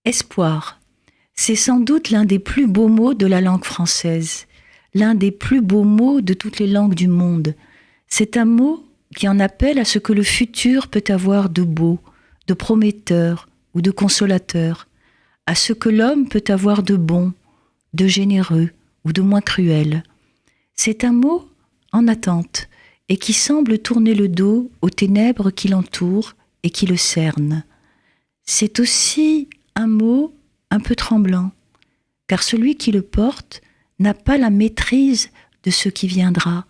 Espoir, c'est sans doute l'un des plus beaux mots de la langue française, l'un des plus beaux mots de toutes les langues du monde. C'est un mot qui en appelle à ce que le futur peut avoir de beau, de prometteur ou de consolateur, à ce que l'homme peut avoir de bon, de généreux ou de moins cruel. C'est un mot en attente et qui semble tourner le dos aux ténèbres qui l'entourent et qui le cernent. C'est aussi un mot un peu tremblant, car celui qui le porte n'a pas la maîtrise de ce qui viendra,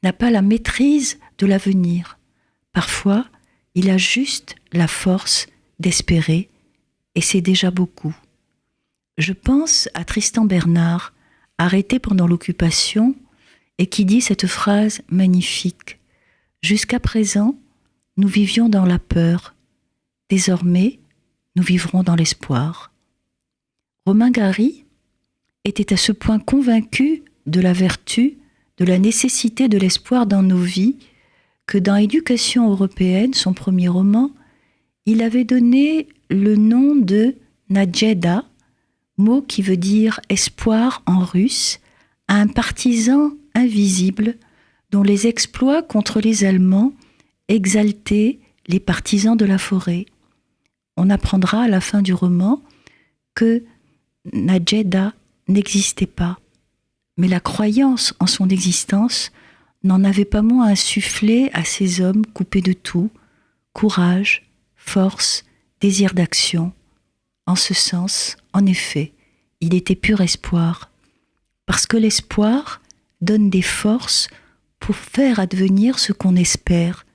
n'a pas la maîtrise de l'avenir. Parfois, il a juste la force d'espérer, et c'est déjà beaucoup. Je pense à Tristan Bernard, arrêté pendant l'occupation, et qui dit cette phrase magnifique. « Jusqu'à présent, nous vivions dans la peur. Désormais, nous vivrons dans l'espoir. » Romain Gary était à ce point convaincu de la vertu, de la nécessité de l'espoir dans nos vies, que dans Éducation européenne, son premier roman, il avait donné le nom de Nadjeda, mot qui veut dire espoir en russe, à un partisan invisible dont les exploits contre les Allemands exaltaient les partisans de la forêt. On apprendra à la fin du roman que Nadjeda n'existait pas, mais la croyance en son existence n'en avait pas moins insufflé à ces hommes coupés de tout, courage, force, désir d'action. En ce sens, en effet, il était pur espoir, parce que l'espoir donne des forces pour faire advenir ce qu'on espère.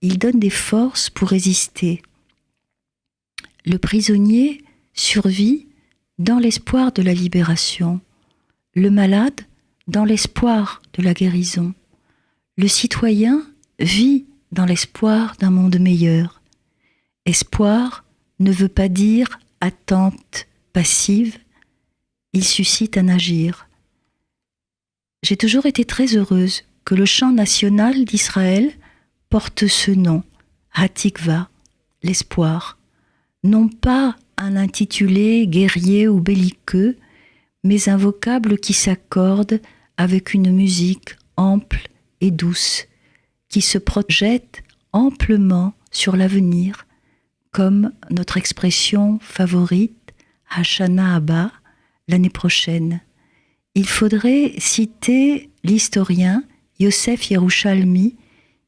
Il donne des forces pour résister. Le prisonnier survit dans l'espoir de la libération, le malade dans l'espoir de la guérison. Le citoyen vit dans l'espoir d'un monde meilleur. Espoir ne veut pas dire attente passive, il suscite un agir. J'ai toujours été très heureuse que le chant national d'Israël porte ce nom, Hatikva, l'espoir. Non pas un intitulé guerrier ou belliqueux, mais un vocable qui s'accorde avec une musique ample et douce, qui se projette amplement sur l'avenir, comme notre expression favorite, Hashana Haba, l'année prochaine. Il faudrait citer l'historien Yosef Yerushalmi,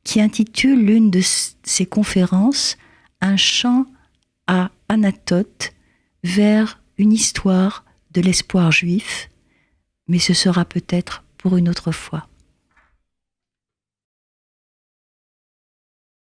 qui intitule l'une de ses conférences « Un chant à Anatote vers une histoire de l'espoir juif », mais ce sera peut-être pour une autre fois.